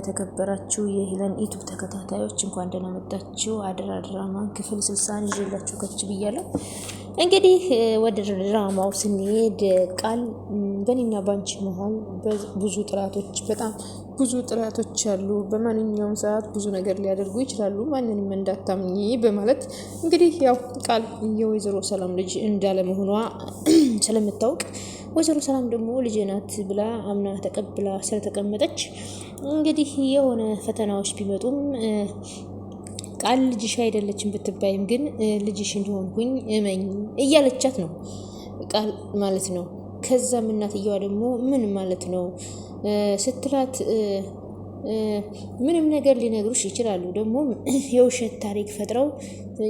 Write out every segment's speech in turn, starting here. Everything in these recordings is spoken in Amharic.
የተከበራችሁ የሄለን ዩቲዩብ ተከታታዮች እንኳን ደህና መጣችሁ። አደራ ድራማ ክፍል 60 ይዤላችሁ ከች ብያለሁ። እንግዲህ ወደ ድራማው ስንሄድ ቃል በእኔና ባንቺ መሀል ብዙ ጥላቶች በጣም ብዙ ጥላቶች አሉ። በማንኛውም ሰዓት ብዙ ነገር ሊያደርጉ ይችላሉ። ማንንም እንዳታምኚ በማለት እንግዲህ ያው ቃል የወይዘሮ ሰላም ልጅ እንዳለመሆኗ ስለምታውቅ ወይዘሮ ሰላም ደግሞ ልጄ ናት ብላ አምና ተቀብላ ስለተቀመጠች እንግዲህ የሆነ ፈተናዎች ቢመጡም ቃል ልጅሽ አይደለችም ብትባይም ግን ልጅሽ እንደሆንኩኝ እመኝ እያለቻት ነው ቃል ማለት ነው። ከዛም እናትየዋ ደግሞ ምን ማለት ነው ስትላት ምንም ነገር ሊነግሩሽ ይችላሉ፣ ደግሞ የውሸት ታሪክ ፈጥረው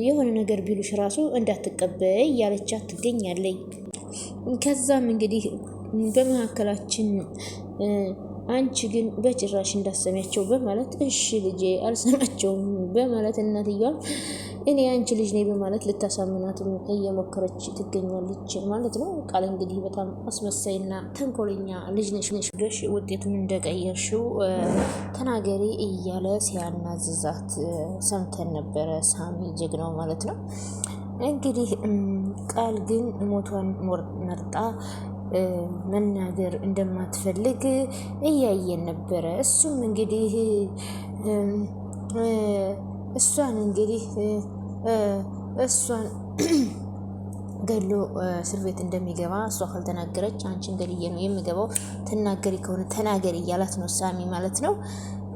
የሆነ ነገር ቢሉሽ ራሱ እንዳትቀበይ እያለቻት ትገኛለች። ከዛም እንግዲህ በመካከላችን አንቺ ግን በጭራሽ እንዳሰሚያቸው በማለት እሺ ልጄ አልሰማቸውም በማለት እናትየዋ እኔ አንቺ ልጅ ነኝ በማለት ልታሳምናትም እየሞከረች ትገኛለች ማለት ነው። ቃል እንግዲህ በጣም አስመሳይና ተንኮለኛ ልጅ ነሽ፣ ውጤቱን እንደቀየርሽው ተናገሪ እያለ ሲያናዝዛት ሰምተን ነበረ። ሳሚ ጀግናው ማለት ነው። እንግዲህ ቃል ግን ሞቷን መርጣ መናገር እንደማትፈልግ እያየን ነበረ። እሱም እንግዲህ እሷን ገሎ እስር ቤት እንደሚገባ እሷ ካልተናገረች አንቺን ገድዬ ነው የምገባው፣ ትናገሪ ከሆነ ተናገሪ እያላት ነው ሳሚ ማለት ነው።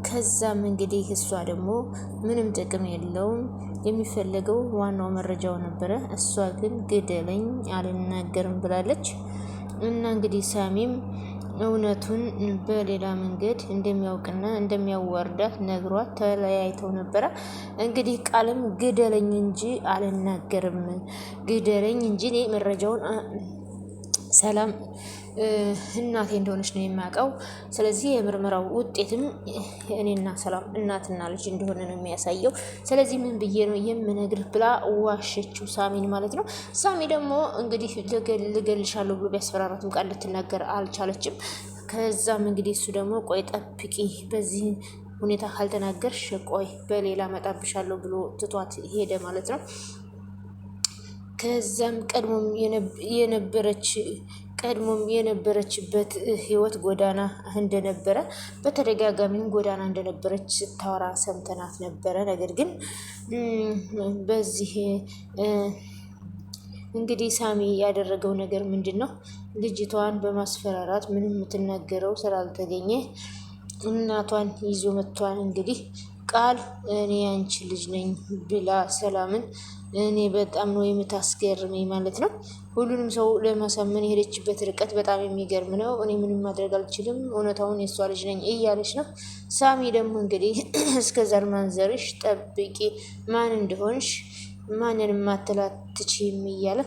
ከዛም እንግዲህ እሷ ደግሞ ምንም ጥቅም የለውም የሚፈለገው ዋናው መረጃው ነበረ፣ እሷ ግን ግደለኝ አልናገርም ብላለች። እና እንግዲህ ሳሚም እውነቱን በሌላ መንገድ እንደሚያውቅና እንደሚያዋርዳት ነግሯት ተለያይተው ነበረ። እንግዲህ ቃልም ግደለኝ እንጂ አልናገርም፣ ግደለኝ እንጂ እኔ መረጃውን ሰላም እናቴ እንደሆነች ነው የማውቀው። ስለዚህ የምርመራው ውጤትም እኔና ሰላም እናትና ልጅ እንደሆነ ነው የሚያሳየው። ስለዚህ ምን ብዬ ነው የምነግርህ ብላ ዋሸችው ሳሚን ማለት ነው። ሳሚ ደግሞ እንግዲህ ልገልሻለሁ ብሎ ቢያስፈራራትም ቃል ልትናገር አልቻለችም። ከዛም እንግዲህ እሱ ደግሞ ቆይ ጠብቂ፣ በዚህ ሁኔታ ካልተናገርሽ ቆይ በሌላ መጣብሻለሁ ብሎ ትቷት ሄደ ማለት ነው። ከዛም ቀድሞም የነበረችበት ህይወት ጎዳና እንደነበረ በተደጋጋሚም ጎዳና እንደነበረች ስታወራ ሰምተናት ነበረ። ነገር ግን በዚህ እንግዲህ ሳሚ ያደረገው ነገር ምንድን ነው? ልጅቷን በማስፈራራት ምንም የምትናገረው ስላልተገኘ እናቷን ይዞ መጥቷን እንግዲህ ቃል እኔ አንቺ ልጅ ነኝ ብላ ሰላምን እኔ በጣም ነው የምታስገርመኝ ማለት ነው። ሁሉንም ሰው ለማሳመን የሄደችበት ርቀት በጣም የሚገርም ነው። እኔ ምንም ማድረግ አልችልም፣ እውነታውን የሷ ልጅ ነኝ እያለች ነው። ሳሚ ደግሞ እንግዲህ እስከ ዘር ማንዘርሽ ጠብቂ፣ ማን እንደሆንሽ ማንንም ማትላትችም እያለ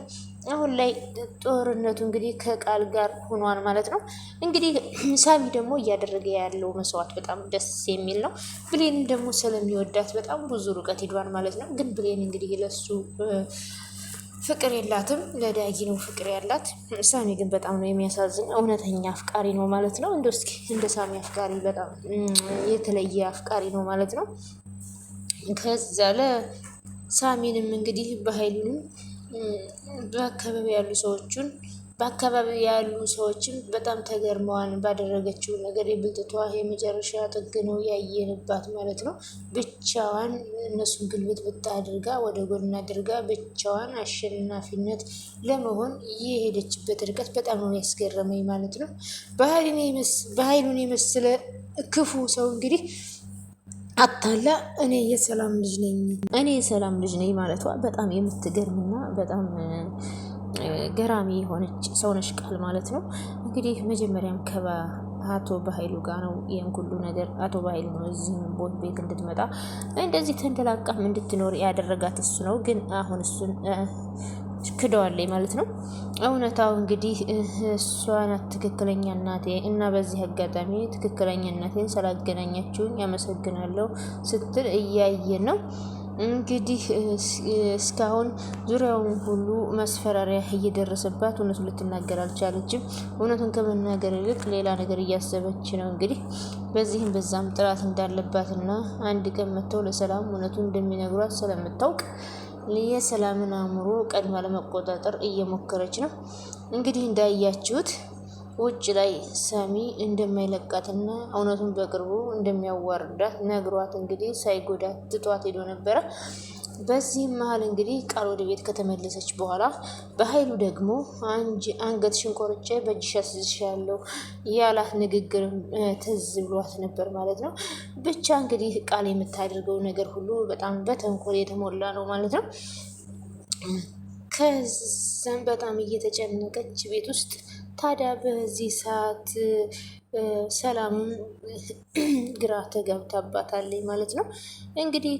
አሁን ላይ ጦርነቱ እንግዲህ ከቃል ጋር ሆኗል ማለት ነው። እንግዲህ ሳሚ ደግሞ እያደረገ ያለው መስዋዕት በጣም ደስ የሚል ነው። ብሌን ደግሞ ስለሚወዳት በጣም ብዙ ርቀት ሂዷል ማለት ነው። ግን ብሌን እንግዲህ ለሱ ፍቅር የላትም፣ ለዳጊ ነው ፍቅር ያላት። ሳሚ ግን በጣም ነው የሚያሳዝን፣ እውነተኛ አፍቃሪ ነው ማለት ነው። እስኪ እንደ ሳሚ አፍቃሪ በጣም የተለየ አፍቃሪ ነው ማለት ነው። ከዛ ለሳሚንም እንግዲህ በኃይሉንም በአካባቢ ያሉ ሰዎችም በጣም ተገርመዋል ባደረገችው ነገር። የብልጥቷ የመጨረሻ ጥግ ነው ያየንባት ማለት ነው። ብቻዋን እነሱን ግልብጥ አድርጋ ወደ ጎን አድርጋ ብቻዋን አሸናፊነት ለመሆን የሄደችበት ርቀት በጣም ነው ያስገረመኝ ማለት ነው። በኃይሉን የመሰለ ክፉ ሰው እንግዲህ አታላ እኔ የሰላም ልጅ ነኝ ማለቷ በጣም የምትገርምና በጣም ገራሚ የሆነች ሰውነሽ ቃል ማለት ነው። እንግዲህ መጀመሪያም አቶ በኃይሉ ጋር ነው ይህን ሁሉ ነገር። አቶ በኃይሉ ነው እዚህ ቦት ቤት እንድትመጣ እንደዚህ ተንደላቃም እንድትኖር ያደረጋት እሱ ነው። ግን አሁን እሱን ክደዋለች ማለት ነው። እውነታው እንግዲህ እሷ ናት ትክክለኛ እናቴ እና በዚህ አጋጣሚ ትክክለኛ እናቴን ስላገናኛችሁኝ ያመሰግናለሁ ስትል እያየን ነው። እንግዲህ እስካሁን ዙሪያውን ሁሉ መስፈራሪያ እየደረሰባት እውነቱን ልትናገር አልቻለችም። እውነቱን ከመናገር ይልቅ ሌላ ነገር እያሰበች ነው። እንግዲህ በዚህም በዛም ጥላት እንዳለባትና አንድ ቀን መጥተው ለሰላም እውነቱን እንደሚነግሯት ስለምታውቅ የሰላምን አእምሮ ቀድማ ለመቆጣጠር እየሞከረች ነው። እንግዲህ እንዳያችሁት ውጭ ላይ ሳሚ እንደማይለቃትና እውነቱን በቅርቡ እንደሚያዋርዳት ነግሯት እንግዲህ ሳይጎዳት ትቷት ሄዶ ነበረ። በዚህም መሀል እንግዲህ ቃል ወደ ቤት ከተመለሰች በኋላ በኃይሉ ደግሞ አንገትሽን ቆርጬ በእጅሽ አስይዝሻለሁ ያላት ንግግር ትዝ ብሏት ነበር ማለት ነው። ብቻ እንግዲህ ቃል የምታደርገው ነገር ሁሉ በጣም በተንኮል የተሞላ ነው ማለት ነው። ከዛም በጣም እየተጨነቀች ቤት ውስጥ ታዲያ በዚህ ሰዓት ሰላምም ግራ ተጋብታባታለች ማለት ነው። እንግዲህ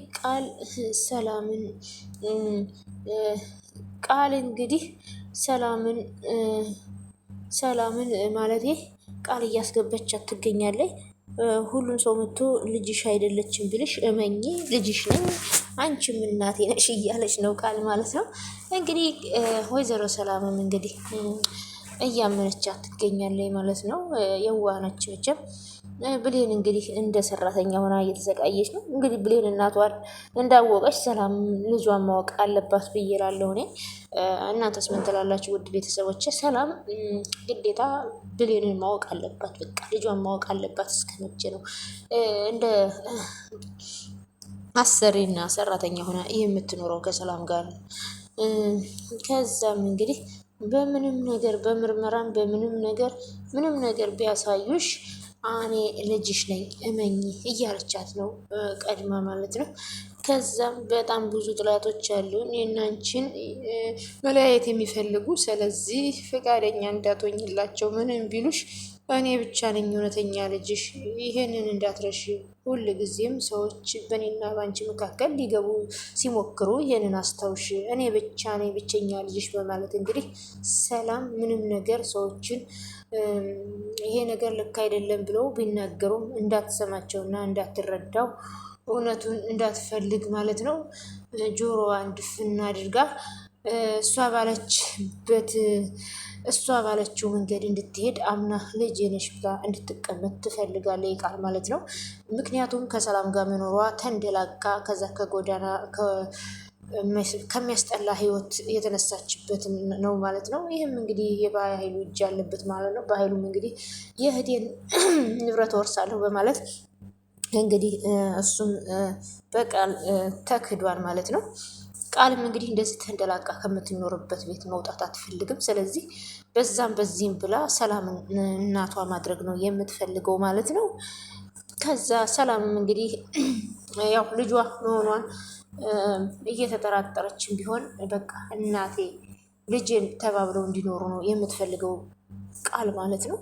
እንግዲህ ሰላምን ማለቴ ቃል እያስገበቻት ትገኛለች። ሁሉም ሰው መጥቶ ልጅሽ አይደለችም ብልሽ እመኚ ልጅሽ ነኝ አንቺም እናቴ ነሽ እያለች ነው ቃል ማለት ነው። እንግዲህ ወይዘሮ ሰላምም እንግዲህ እያመነቻት ትገኛለች ማለት ነው። የዋነች ብቻም ብሌን እንግዲህ እንደ ሰራተኛ ሆና እየተሰቃየች ነው። እንግዲህ ብሌን እናቷን እንዳወቀች ሰላም ልጇን ማወቅ አለባት ብዬ እላለሁ እኔ። እናንተስ ምን ትላላችሁ ውድ ቤተሰቦች? ሰላም ግዴታ ብሌንን ማወቅ አለባት፣ በቃ ልጇን ማወቅ አለባት። እስከመቼ ነው እንደ አሰሪና ሰራተኛ ሆና የምትኖረው ከሰላም ጋር? ከዛም እንግዲህ በምንም ነገር በምርመራም ምንም ነገር ቢያሳዩሽ እኔ ልጅሽ ነኝ እመኚ እያለቻት ነው ቀድማ ማለት ነው። ከዛም በጣም ብዙ ጥላቶች አሉን የናንቺን መለያየት የሚፈልጉ፣ ስለዚህ ፈቃደኛ እንዳትሆኝላቸው ምንም ቢሉሽ እኔ ብቻ ነኝ እውነተኛ ልጅሽ። ይሄንን እንዳትረሽ። ሁል ጊዜም ሰዎች በእኔና በአንቺ መካከል ሊገቡ ሲሞክሩ ይሄንን አስታውሽ። እኔ ብቻ ነኝ ብቸኛ ልጅሽ በማለት እንግዲህ ሰላም ምንም ነገር ሰዎችን ይሄ ነገር ልክ አይደለም ብለው ቢናገሩም እንዳትሰማቸውና እንዳትረዳው እውነቱን እንዳትፈልግ ማለት ነው ጆሮዋን ድፍን አድርጋ እሷ ባለችው መንገድ እንድትሄድ አምና ልጄ ነሽ ብላ እንድትቀመጥ ትፈልጋለች ቃል ማለት ነው። ምክንያቱም ከሰላም ጋር መኖሯ ተንደላቃ ከዛ ከጎዳና ከሚያስጠላ ህይወት የተነሳችበት ነው ማለት ነው። ይህም እንግዲህ የበኃይሉ እጅ ያለበት ማለት ነው። በኃይሉም እንግዲህ የእህቴን ንብረት ወርሳለሁ በማለት እንግዲህ እሱም በቃል ተክዷል ማለት ነው። ቃልም እንግዲህ እንደዚህ ተንደላቃ ከምትኖርበት ቤት መውጣት አትፈልግም። ስለዚህ በዛም በዚህም ብላ ሰላምን እናቷ ማድረግ ነው የምትፈልገው ማለት ነው። ከዛ ሰላምም እንግዲህ ያው ልጇ መሆኗን እየተጠራጠረችም ቢሆን በቃ እናቴ ልጄን ተባብለው እንዲኖሩ ነው የምትፈልገው ቃል ማለት ነው።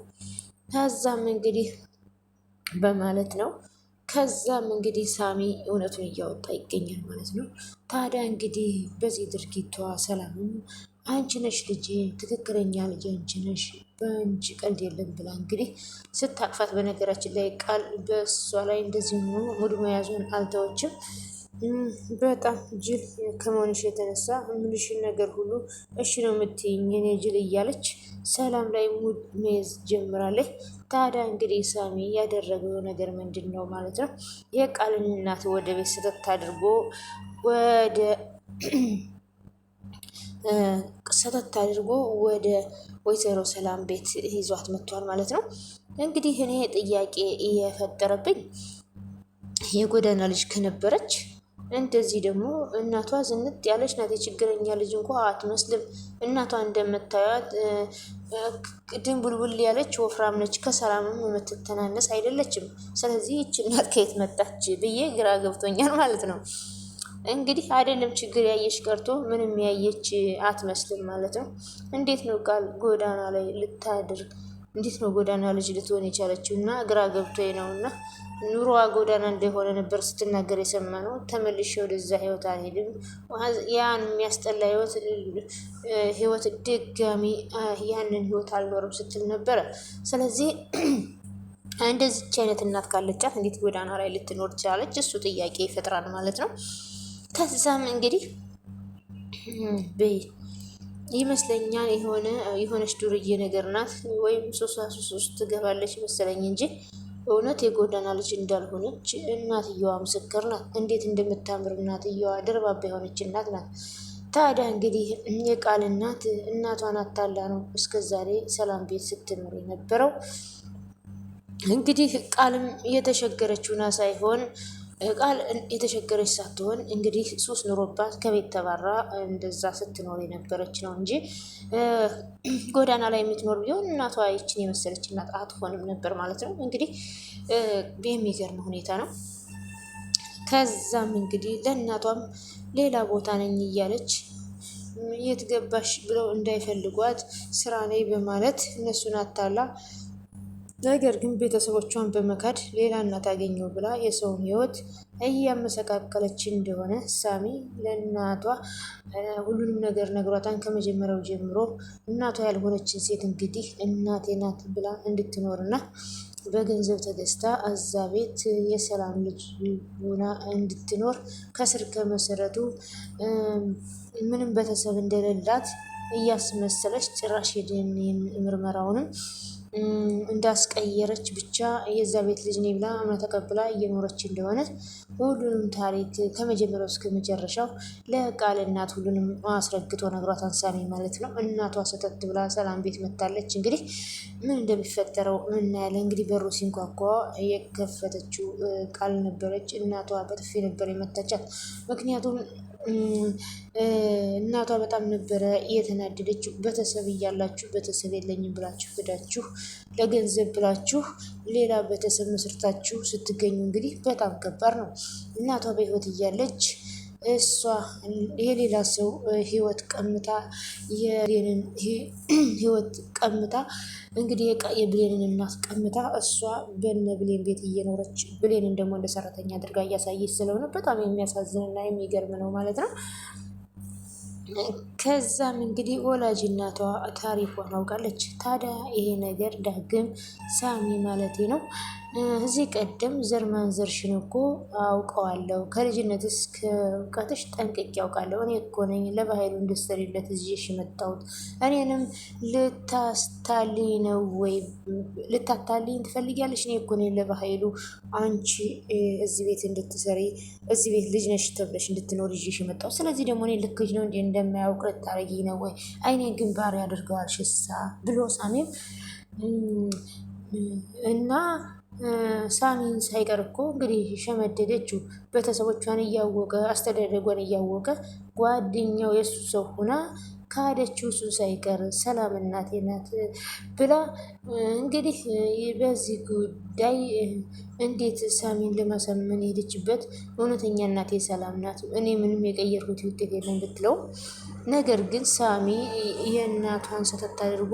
ከዛም እንግዲህ በማለት ነው ከዛም እንግዲህ ሳሚ እውነቱን እያወጣ ይገኛል ማለት ነው። ታዲያ እንግዲህ በዚህ ድርጊቷ ሰላምም አንቺ ነሽ ልጄ፣ ትክክለኛ ልጄ አንቺ ነሽ፣ በአንቺ ቀልድ የለም ብላ እንግዲህ ስታቅፋት፣ በነገራችን ላይ ቃል በእሷ ላይ እንደዚህ ሆኖ ሙድ መያዙን አልተወችም። በጣም ጅል ከመሆንሽ የተነሳ ምልሽን ነገር ሁሉ እሺ ነው የምትይኝ የኔ ጅል እያለች ሰላም ላይ ሙድ መያዝ ጀምራለች። ታዲያ እንግዲህ ሳሚ ያደረገው ነገር ምንድን ነው ማለት ነው? የቃልን እናት ወደ ቤት ስተት አድርጎ ወደ ወይዘሮ ሰላም ቤት ይዟት መጥቷል ማለት ነው። እንግዲህ እኔ ጥያቄ እየፈጠረብኝ የጎዳና ልጅ ከነበረች እንደዚህ ደግሞ እናቷ ዝንጥ ያለች ናት። የችግረኛ ልጅ እንኳ አትመስልም። እናቷ እንደምታዩት ድንቡልቡል ያለች ወፍራም ነች። ከሰላምም የምትተናነስ አይደለችም። ስለዚህ ይች እናት ከየት መጣች ብዬ ግራ ገብቶኛል ማለት ነው። እንግዲህ አይደለም ችግር ያየች ቀርቶ ምንም ያየች አትመስልም ማለት ነው። እንዴት ነው ቃል ጎዳና ላይ ልታድርግ? እንዴት ነው ጎዳና ልጅ ልትሆን የቻለችው? እና ግራ ገብቶኝ ነው። እና ኑሮዋ ጎዳና እንደሆነ ነበር ስትናገር የሰማነው። ተመልሼ ወደዛ ህይወት አልሄድም፣ ያን የሚያስጠላ ህይወት ድጋሚ ያንን ህይወት አልኖርም ስትል ነበረ። ስለዚህ እንደዚች አይነት እናት ካለቻት እንዴት ጎዳና ላይ ልትኖር ትችላለች? እሱ ጥያቄ ይፈጥራል ማለት ነው። ከዛም እንግዲህ ይመስለኛል የሆነች ዱርዬ ነገር ናት ወይም ሱስ ትገባለች መሰለኝ እንጂ እውነት የጎዳና ልጅ እንዳልሆነች እናትየዋ ምስክር ናት። እንዴት እንደምታምር እናትየዋ ደርባባ የሆነች እናት ናት። ታዲያ እንግዲህ የቃል እናት እናቷን አታላ ነው እስከዛሬ ሰላም ቤት ስትኖር የነበረው። እንግዲህ ቃልም የተሸገረችውና ሳይሆን ቃል የተሸገረች ሳትሆን እንግዲህ ሱስ ኑሮባት ከቤት ተባራ እንደዛ ስትኖር የነበረች ነው እንጂ ጎዳና ላይ የምትኖር ቢሆን እናቷ ይችን የመሰለች እናት አትሆንም ነበር ማለት ነው። እንግዲህ የሚገርም ሁኔታ ነው። ከዛም እንግዲህ ለእናቷም ሌላ ቦታ ነኝ እያለች የት ገባሽ ብለው እንዳይፈልጓት ስራ ነኝ በማለት እነሱን አታላ ነገር ግን ቤተሰቦቿን በመካድ ሌላ እናት አገኘው ብላ የሰውን ሕይወት እያመሰቃቀለች እንደሆነ ሳሚ ለእናቷ ሁሉንም ነገር ነግሯታን። ከመጀመሪያው ጀምሮ እናቷ ያልሆነችን ሴት እንግዲህ እናቴ ናት ብላ እንድትኖርና በገንዘብ ተገዝታ እዛ ቤት የሰላም ልጅ ሆና እንድትኖር ከስር ከመሰረቱ ምንም ቤተሰብ እንደሌላት እያስመሰለች ጭራሽ የዲኤንኤ ምርመራውንም እንዳስቀየረች ብቻ የዛ ቤት ልጅ ነኝ ብላ አምና ተቀብላ እየኖረች እንደሆነ ሁሉንም ታሪክ ከመጀመሪያው እስከ መጨረሻው ለቃል እናት ሁሉንም አስረግጦ ነግሯታን ሳሚ ማለት ነው። እናቷ ሰተት ብላ ሰላም ቤት መታለች። እንግዲህ ምን እንደሚፈጠረው እናያለን። እንግዲህ በሩ ሲንኳኳ የከፈተችው ቃል ነበረች። እናቷ በጥፊ ነበር የመታቻት። ምክንያቱም እናቷ በጣም ነበረ እየተናደደችው። ቤተሰብ እያላችሁ ቤተሰብ የለኝም ብላችሁ ሄዳችሁ ለገንዘብ ብላችሁ ሌላ ቤተሰብ መስርታችሁ ስትገኙ እንግዲህ በጣም ከባድ ነው። እናቷ በህይወት እያለች እሷ የሌላ ሰው ህይወት ቀምታ የብሌንን ህይወት ቀምታ እንግዲህ የብሌንን እናት ቀምታ እሷ በነ ብሌን ቤት እየኖረች ብሌንን ደግሞ እንደ ሰራተኛ አድርጋ እያሳየች ስለሆነ በጣም የሚያሳዝንና የሚገርም ነው ማለት ነው። ከዛም እንግዲህ ወላጅ እናቷ ታሪኳን አውቃለች። ታዲያ ይሄ ነገር ዳግም ሳሚ ማለቴ ነው እዚህ ቀደም ዘር ማንዘርሽን እኮ አውቀዋለሁ፣ ከልጅነት እስከ እውቀትሽ ጠንቅቄ ያውቃለሁ። እኔ እኮ ነኝ ለባህሉ እንድትሰሪለት እዚሽ የመጣሁት። እኔንም ልታስታልኝ ነው ወይ ልታታልኝ ትፈልጊያለሽ? እኔ እኮ ነኝ ለባህሉ አንቺ እዚህ ቤት እንድትሰሪ እዚህ ቤት ልጅ ነሽ ተብለሽ እንድትኖር ይዤሽ የመጣሁት። ስለዚህ ደግሞ እኔ ልክሽ ነው እንዲ እንደማያውቅ ልታረጊ ነው ወይ? አይኔን ግንባር ያደርገዋል ሽሳ ብሎ ሳሚም እና ሳሚን ሳይቀር እኮ እንግዲህ ሸመደደችው። ቤተሰቦቿን እያወቀ አስተዳደጓን እያወቀ ጓደኛው የእሱ ሰው ሁና ካደችው እሱ ሳይቀር ሰላም እናቴ ናት ብላ እንግዲህ በዚህ ጉዳይ እንዴት ሳሚን ለማሳመን የሄደችበት እውነተኛ እናቴ ሰላም ናት፣ እኔ ምንም የቀየርኩት ውጤት የለም ብትለው፣ ነገር ግን ሳሚ የእናቷን ሰተት አድርጎ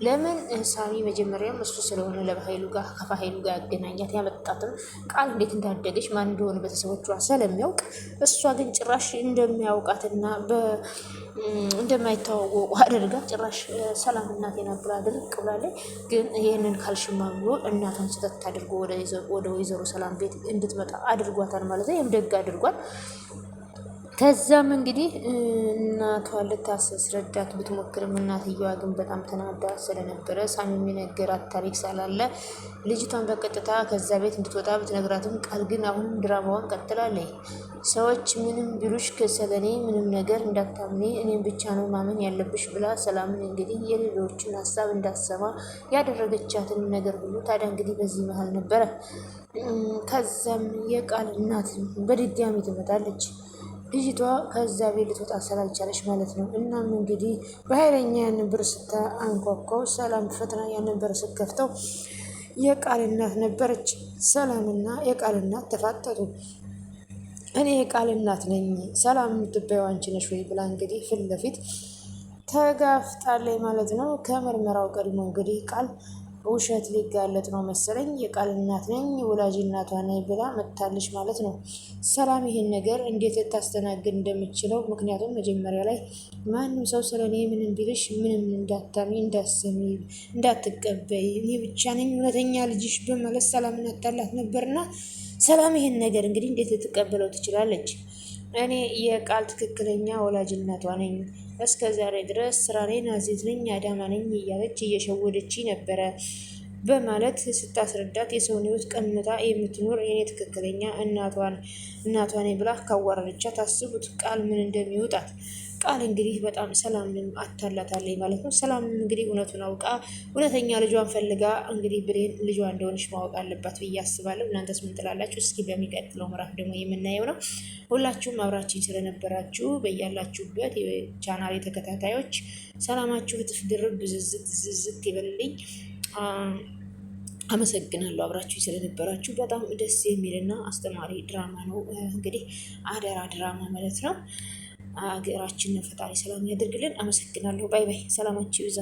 ለምን ሳሚ መጀመሪያም እሱ ስለሆነ ለባህሉ ጋር ከፋይሉ ጋር ያገናኛት ያመጣትም ቃል እንዴት እንዳደገች ማን እንደሆነ ቤተሰቦቿ ስለሚያውቅ እሷ ግን ጭራሽ እንደሚያውቃትና እንደማይታወቁ አድርጋ ጭራሽ ሰላም እናቴ ናት ብላ ድርቅ ብላለች። ግን ይህንን ካልሽማ ብሎ እናቷን ሰተት አድርጎ ወደ ወይዘሮ ሰላም ቤት እንድትመጣ አድርጓታል ማለት ነው። ይህም ደግ አድርጓል። ከዛም እንግዲህ እናቷን ልታስረዳት ብትሞክርም እናትየዋ ግን በጣም ተናዳ ስለነበረ ሳሚ የሚነገራት ታሪክ ስላለ ልጅቷን በቀጥታ ከዛ ቤት እንድትወጣ ብትነግራትም ቃል ግን አሁንም ድራማዋን ቀጥላለች። ሰዎች ምንም ቢሉሽ ከሰለኔ ምንም ነገር እንዳታምኔ እኔም ብቻ ነው ማመን ያለብሽ ብላ ሰላምን እንግዲህ የሌሎችን ሀሳብ እንዳሰማ ያደረገቻትን ነገር ሁሉ ታዲያ እንግዲህ በዚህ መሀል ነበረ። ከዛም የቃል እናት በድጋሚ ትመጣለች። ልጅቷ ከዛ ቤት ልትወጣ ስላልቻለች ማለት ነው። እናም እንግዲህ በኃይለኛ ያንን በር አንኳኳው። ሰላም ፈተና ያንን በር ስትከፍተው የቃል እናት ነበረች። ሰላምና የቃል እናት ተፋጠጡ። እኔ የቃል እናት ነኝ ሰላም የምትባይው አንቺ ነሽ ወይ ብላ እንግዲህ ፊት ለፊት ተጋፍጣለች ማለት ነው። ከምርመራው ቀድሞ እንግዲህ ቃል ውሸት ሊጋለጥ ነው መሰለኝ የቃል እናት ነኝ ወላጅ እናቷ ነኝ ብላ መጥታለች ማለት ነው። ሰላም ይሄን ነገር እንዴት ልታስተናግድ እንደምችለው ምክንያቱም መጀመሪያ ላይ ማንም ሰው ስለ እኔ ምንም ቢልሽ ምንም እንዳታሚ እንዳሰሚ እንዳትቀበይ እኔ ብቻ ነኝ እውነተኛ ልጅሽ በማለት ሰላምን አታላት ነበርና ሰላም ይሄን ነገር እንግዲህ እንዴት ልትቀበለው ትችላለች? እኔ የቃል ትክክለኛ ወላጅ እናቷ ነኝ። እስከ ዛሬ ድረስ ስራኔ ናዚዝ ነኝ አዳማ ነኝ እያለች እየሸወደች ነበረ በማለት ስታስረዳት የሰውን ሕይወት ቀምታ የምትኖር የኔ ትክክለኛ እናቷ ነኝ ብላ ካዋረደቻት ታስቡት ቃል ምን እንደሚወጣት። ቃል እንግዲህ በጣም ሰላምንም አታላታለች ማለት ነው። ሰላም እንግዲህ እውነቱን አውቃ እውነተኛ ልጇን ፈልጋ እንግዲህ ብሌን ልጇ እንደሆነች ማወቅ አለባት ብዬ አስባለሁ። እናንተስ ምን ትላላችሁ? እስኪ በሚቀጥለው ምዕራፍ ደግሞ የምናየው ነው። ሁላችሁም አብራችን ስለነበራችሁ በያላችሁበት የቻናል ተከታታዮች ሰላማችሁ እጥፍ ድርብ ብዝዝት ዝዝት ይበልልኝ። አመሰግናለሁ አብራችሁ ስለነበራችሁ። በጣም ደስ የሚልና አስተማሪ ድራማ ነው እንግዲህ አደራ ድራማ ማለት ነው። ሀገራችንን ፈጣሪ ሰላም ያደርግልን። አመሰግናለሁ። ባይ ባይ። ሰላማችሁ ይብዛ።